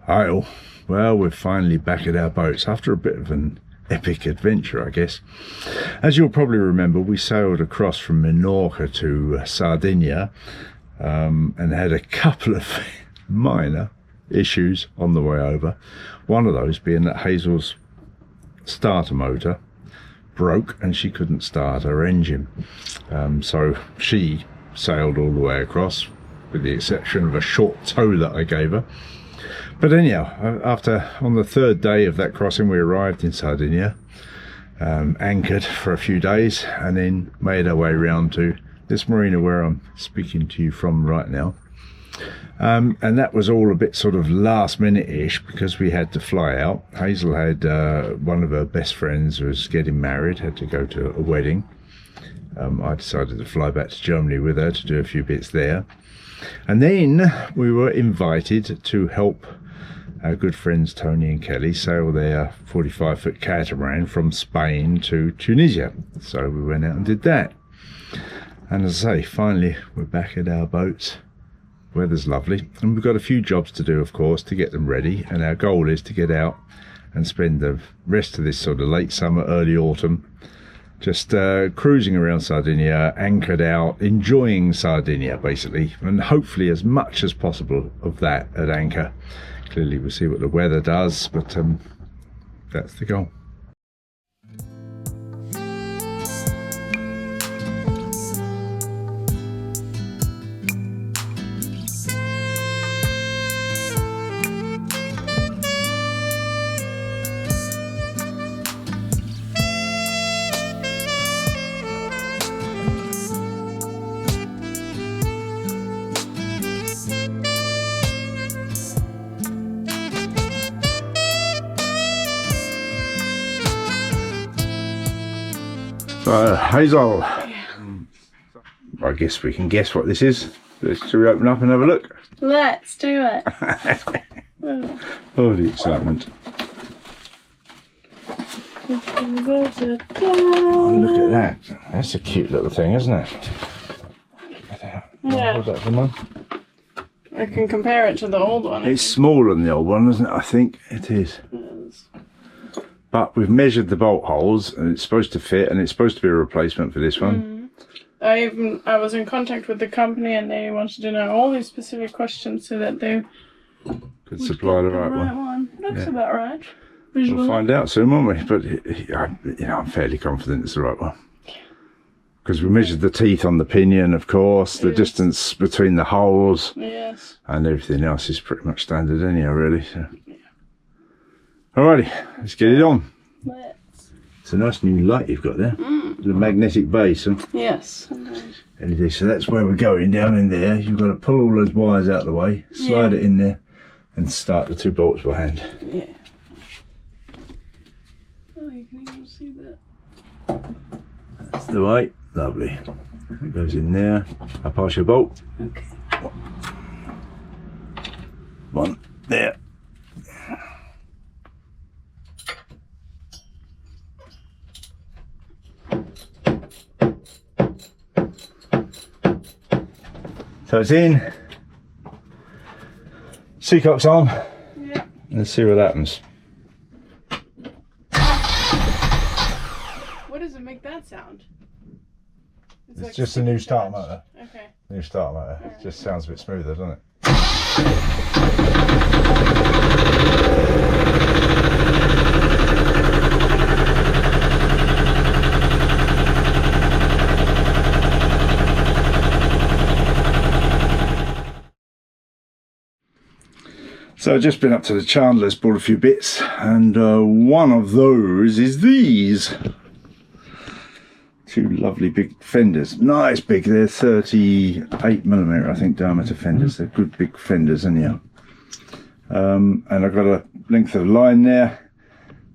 Hi all. Well, we're finally back at our boats after a bit of an epic adventure, I guess. As you'll probably remember, we sailed across from Minorca to Sardinia and had a couple of minor issues on the way over. One of those being that Hazel's starter motor broke and she couldn't start her engine. So she sailed all the way across, with the exception of a short tow that I gave her. But anyhow, on the third day of that crossing, we arrived in Sardinia, anchored for a few days, and then made our way round to this marina where I'm speaking to you from right now. And that was all a bit sort of last minute-ish because we had to fly out. Hazel had one of her best friends was getting married, had to go to a wedding. I decided to fly back to Germany with her to do a few bits there. And then we were invited to help our good friends Tony and Kelly sail their 45-foot catamaran from Spain to Tunisia. So we went out and did that. And as I say, finally we're back at our boats. Weather's lovely, and we've got a few jobs to do, of course, to get them ready. And our goal is to get out and spend the rest of this sort of late summer, early autumn just cruising around Sardinia, anchored out, enjoying Sardinia basically, and hopefully as much as possible of that at anchor. Clearly we'll see what the weather does, but that's the goal. Hazel, I guess we can guess what this is. Should we open up and have a look? Let's do it. Oh, the excitement. Oh, look at that. That's a cute little thing, isn't it? Yeah. Is that the one? I can compare it to the old one. It's smaller than the old one, isn't it? I think it is. But we've measured the bolt holes and it's supposed to fit, and it's supposed to be a replacement for this one. I was in contact with the company and they wanted to know all these specific questions so that they could supply the right one. Looks about right. Visually. We'll find out soon, won't we? But I'm fairly confident it's the right one. Because we measured the teeth on the pinion, of course, the distance between the holes, and everything else is pretty much standard anyhow, really. So. Alrighty, let's get it on. It's a nice new light you've got there. The magnetic base. Huh? Yes. LED. So that's where we're going, down in there. You've got to pull all those wires out of the way, slide it in there, and start the two bolts by hand. Yeah. Oh, you can even see that. That's the way. Lovely. It goes in there. I'll pass your bolt. Okay. One there. So it's in, seacock's on, let's see what happens. What does it make that sound? It's like just a new starter motor. Okay. New starter motor. Right. Just sounds a bit smoother, doesn't it? So I've just been up to the Chandler's, bought a few bits, and one of those is these. Two lovely big fenders. Nice big, they're 38mm, I think, diameter fenders. They're good big fenders anyhow. And I've got a length of line there,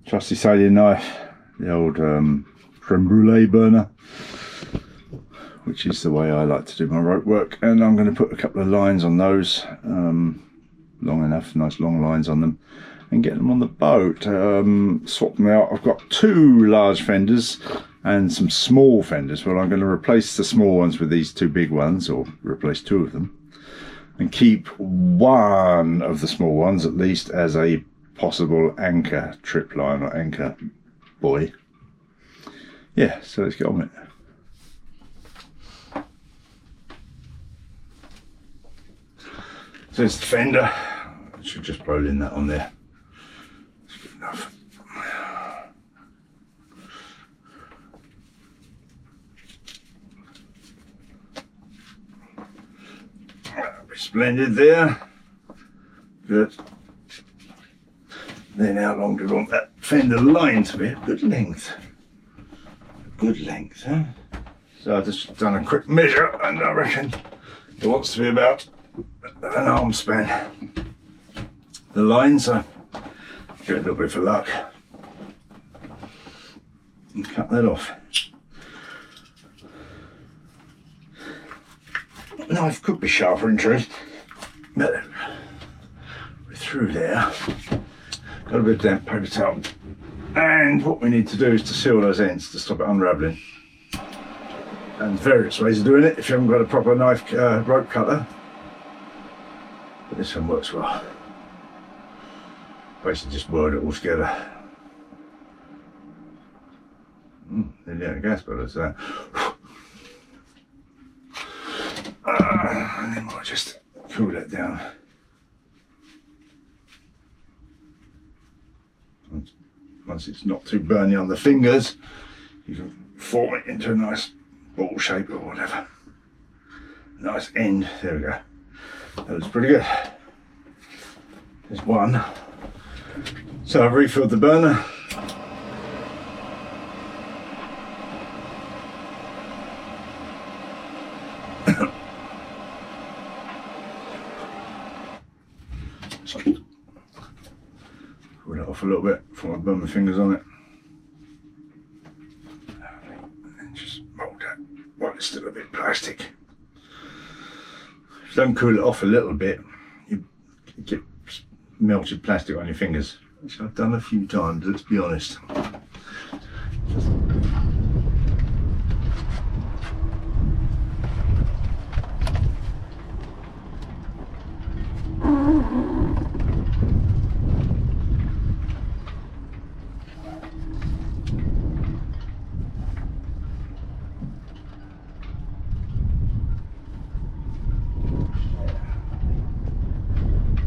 trusty sailing knife, the old creme brulee burner, which is the way I like to do my rope work. And I'm going to put a couple of lines on those. Long enough, nice long lines on them, and get them on the boat. Swap them out. I've got two large fenders and some small fenders. Well, I'm going to replace the small ones with these two big ones, or replace two of them. and keep one of the small ones at least as a possible anchor trip line or anchor buoy. Yeah, so let's get on with it. So it's the fender. I should just roll in that on there. That's good enough. That'll be splendid there. Good. Then how long do we want that fender line to be? A good length. A good length, huh? So I've just done a quick measure and I reckon it wants to be about an arm span. The line, so give it a little bit for luck and cut that off. Knife could be sharper in truth, but we're through there. Got a bit of damp paper towel, and what we need to do is to seal those ends to stop it unravelling. And various ways of doing it if you haven't got a proper knife rope cutter. But this one works well. Basically just word it all together. Nearly out of gas bubbles there. And then we'll just cool that down. Once it's not too burny on the fingers, you can form it into a nice ball shape or whatever. Nice end, there we go. That looks pretty good. There's one. So I've refilled the burner. Pull it off a little bit before I burn my fingers on it. And just mould that while it's still a bit plastic. If you don't cool it off a little bit, you get melted plastic on your fingers, which I've done a few times, let's be honest.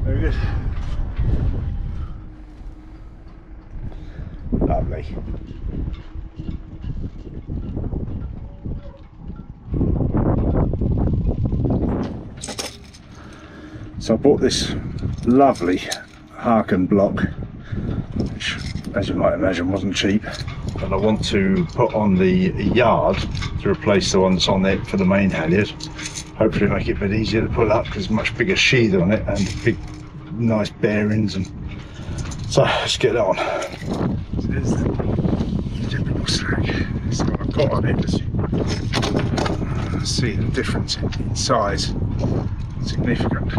Very good. Lovely. So I bought this lovely Harken block, which, as you might imagine, wasn't cheap. And I want to put on the yard to replace the one that's on there for the main halyard. Hopefully make it a bit easier to pull up because much bigger sheath on it and big nice bearings. And so let's get that on. So there's the typical slack. So what I've got on it is see the difference in size. Significant.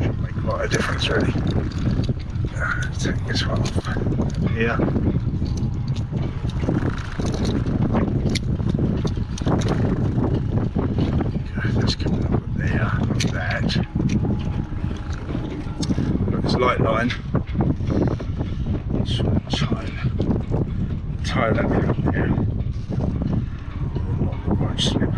Should make quite a difference really. Let's take this one off here. That's coming up there, like that. Got this light line. Let's try and tie that bit up there. It won't slip.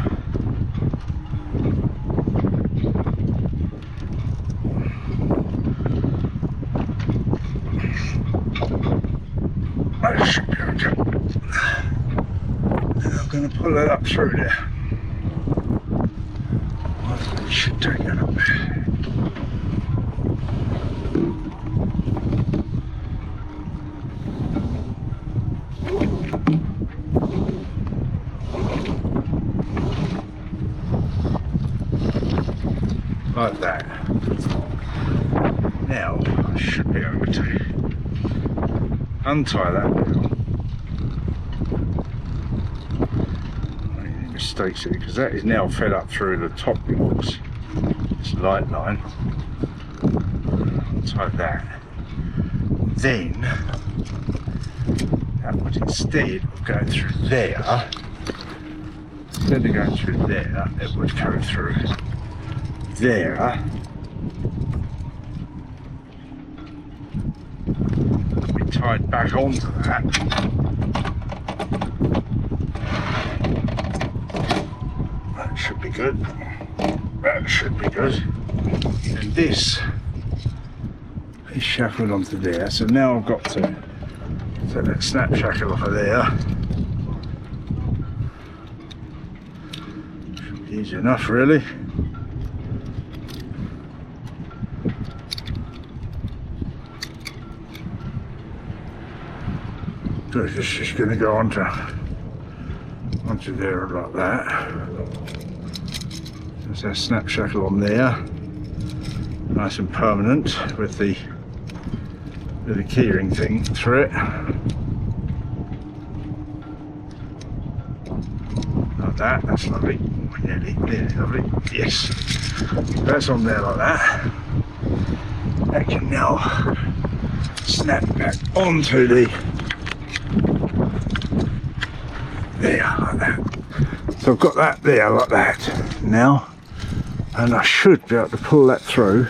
That should be okay. And I'm going to pull that up through there. It should take it up there. Like that. Now I should be able to untie that now. Any mistakes here, because that is now fed up through the top blocks. This light line. Untie that. Then that would instead of going through there, instead of going through there, it would go through there tied back onto that. That should be good. That should be good. And this is shackled onto there. So now I've got to take that snap shackle off of there. Should be easy enough, really. So it's just going to go onto there like that. There's a snap shackle on there, nice and permanent with the keyring thing through it. Like that, that's lovely. Nearly lovely. Yes. That's on there like that. I can now snap back onto the there like that. So I've got that there like that now, and I should be able to pull that through.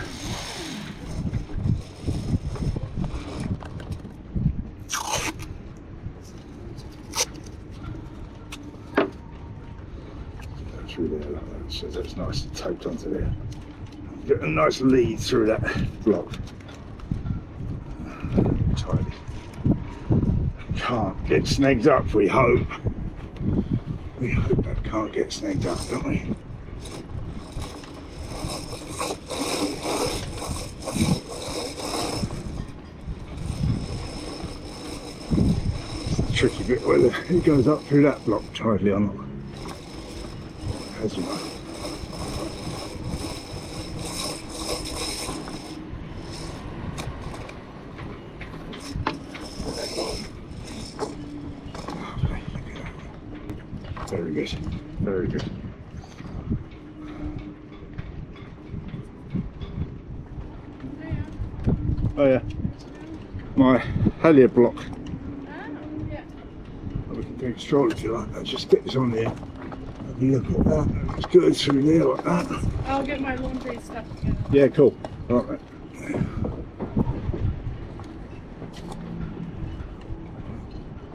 Through there like that, so that's nice and taped onto there. Get a nice lead through that block. Tidy. Can't get snagged up, we hope. We hope that can't get snagged up, don't we? It's the tricky bit whether it goes up through that block tidily or not. As you know. Very good, very good. Oh yeah, my halyard block. Oh, yeah. We can take a stroll if you like. Let's just get this on there. Have a look at that. Let's go through there like that. I'll get my laundry stuff together. Yeah, cool. All right.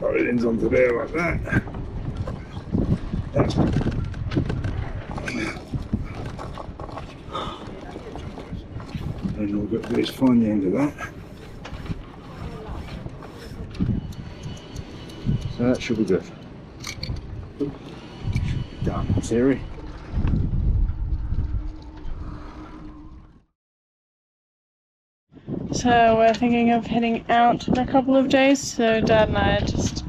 Everything's onto there like that. That's good. And all we've got to do is find the end of that. So that should be good. Should be done in theory. So we're thinking of heading out in a couple of days. So Dad and I are just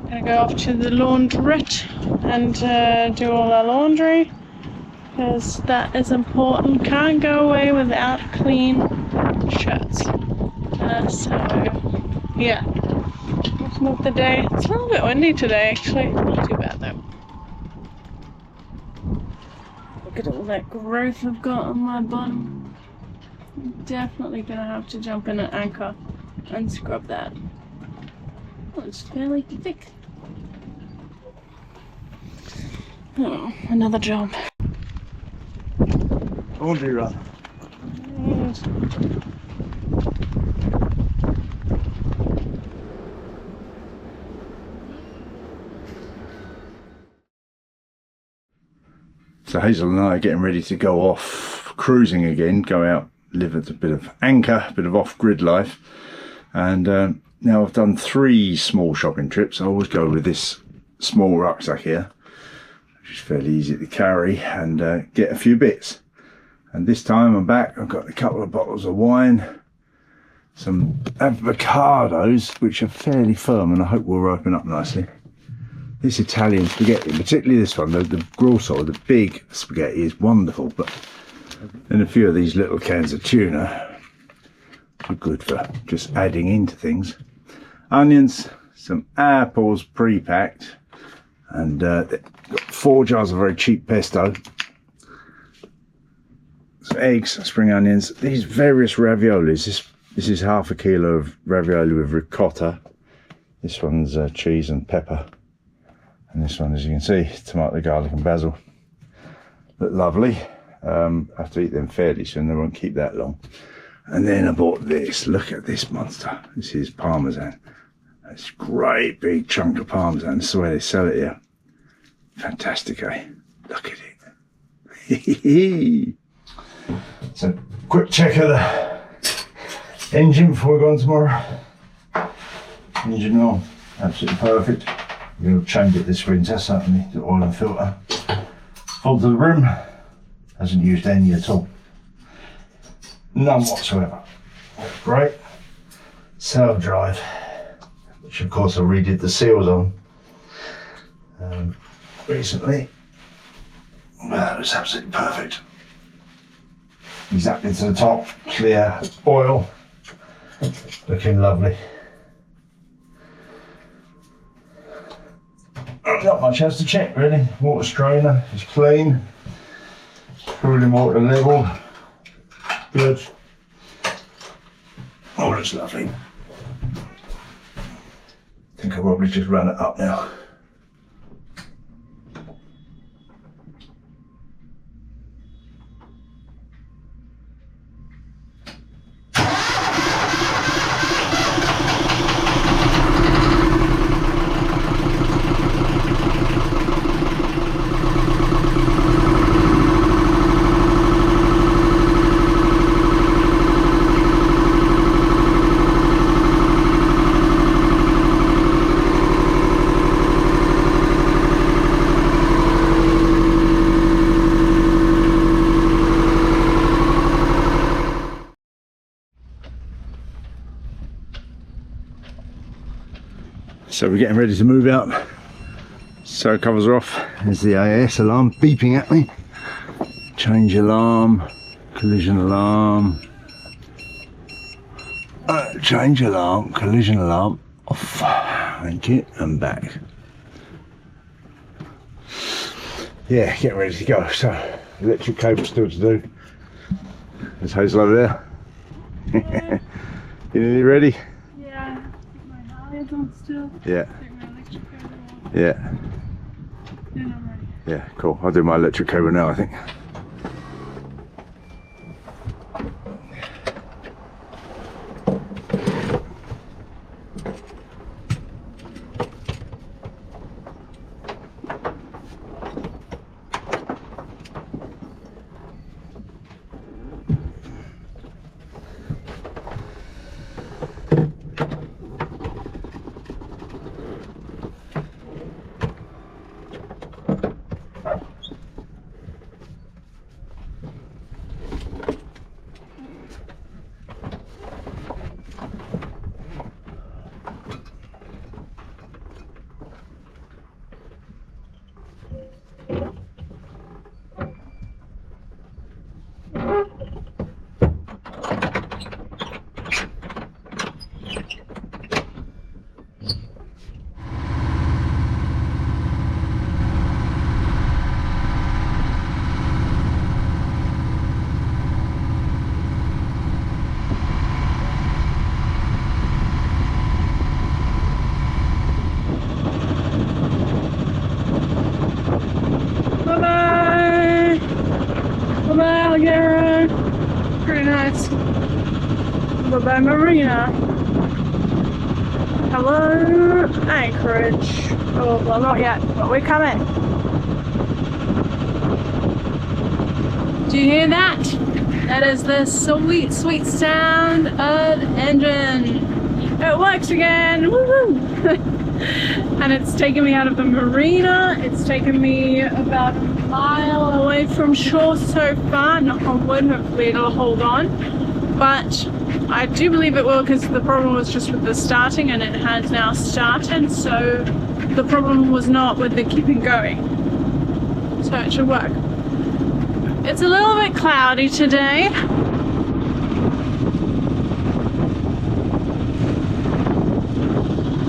gonna go off to the laundrette and do all our laundry, because that is important. Can't go away without clean shirts. So yeah, looking at the day. It's a little bit windy today, actually. Not too bad though. Look at all that growth I've got on my bottom. I'm definitely gonna have to jump in an anchor and scrub that. Oh, it's fairly thick. Oh, another job. Laundry run. Yes. So Hazel and I are getting ready to go off cruising again, go out, live at a bit of anchor, a bit of off-grid life. And now I've done 3 small shopping trips. I always go with this small rucksack here, which is fairly easy to carry, and get a few bits. And this time I'm back, I've got a couple of bottles of wine, some avocados, which are fairly firm and I hope will ripen up nicely. This Italian spaghetti, particularly this one, the grosso, the big spaghetti, is wonderful, but then a few of these little cans of tuna are good for just adding into things. Onions, some apples pre-packed, and got 4 jars of very cheap pesto, some eggs, spring onions, these various raviolis. This is half a kilo of ravioli with ricotta. This one's cheese and pepper, and this one, as you can see, tomato, garlic and basil. Look lovely. I have to eat them fairly soon, they won't keep that long. And then I bought this. Look at this monster. This is Parmesan. It's a great big chunk of Parmesan. That's the way they sell it here. Fantastic, eh? Look at it. So, quick check of the engine before we go on tomorrow. Engine oil, absolutely perfect. We're going to change it this winter, certainly, the oil and filter. Full to the brim. Hasn't used any at all. None whatsoever. Great. Sail drive, which of course I redid the seals on recently. That was absolutely perfect. Exactly to the top, clear oil, looking lovely. Not much else to check really. Water strainer is clean, cooling water level, good. Oh, that's lovely. I think I'll probably just run it up now. So we're getting ready to move out. So covers are off. There's the AS alarm beeping at me. Change alarm, collision alarm. Change alarm, collision alarm off. Thank you, and back. Yeah, getting ready to go. So electric cable still to do. There's Hazel over there. You nearly ready? Still. Yeah. Yeah. Yeah, I'm ready. Yeah, cool. I'll do my electric cable now, I think. Pretty nice. Bye-bye Marina. Hello Anchorage. Oh, well not yet, but we're coming. Do you hear that? That is the sweet, sweet sound of the engine. It works again. Woohoo! And it's taken me out of the marina. It's taken me about a mile away from shore so far. Knock on wood, hopefully it'll hold on. But I do believe it will, because the problem was just with the starting, and it has now started. So the problem was not with the keeping going. So it should work. It's a little bit cloudy today.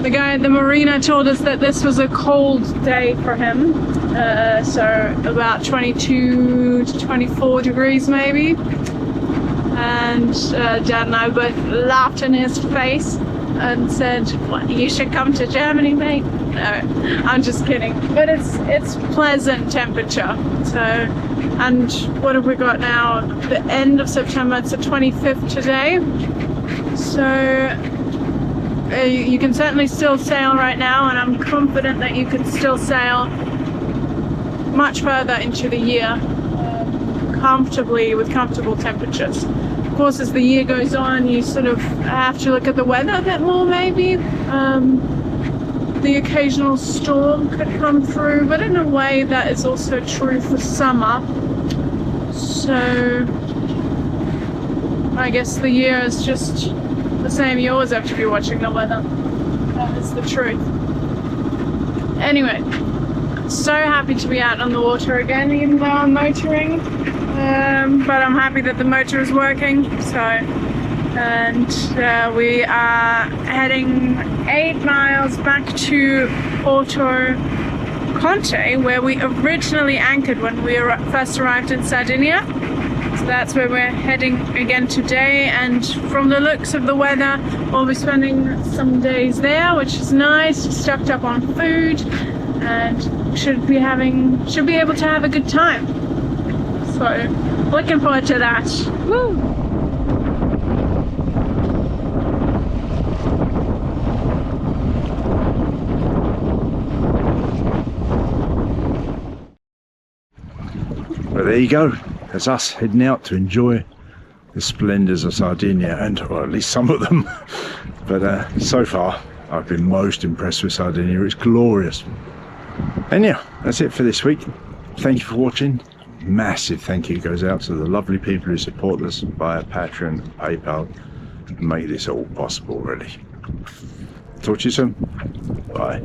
The guy at the marina told us that this was a cold day for him, so about 22 to 24 degrees maybe. And Dad and I both laughed in his face and said, "What, you should come to Germany, mate?" No, I'm just kidding. But it's pleasant temperature, so And what have we got now? The end of September, it's the 25th today. So you can certainly still sail right now, and I'm confident that you can still sail much further into the year comfortably with comfortable temperatures. Of course, as the year goes on, you sort of have to look at the weather a bit more, maybe. The occasional storm could come through, but in a way that is also true for summer. So I guess the year is just the same. You always have to be watching the weather. That is the truth. Anyway, so happy to be out on the water again, even though I'm motoring. But I'm happy that the motor is working. And we are heading 8 miles back to Porto Conte, where we originally anchored when we first arrived in Sardinia. So that's where we're heading again today, and from the looks of the weather, we'll be spending some days there, which is nice, stocked up on food, and should be able to have a good time. So looking forward to that. Woo! Well, there you go. That's us heading out to enjoy the splendours of Sardinia, or at least some of them. But so far, I've been most impressed with Sardinia. It's glorious. And yeah, that's it for this week. Thank you for watching. Massive thank you goes out to the lovely people who support us via Patreon and PayPal and make this all possible, really. Talk to you soon. Bye.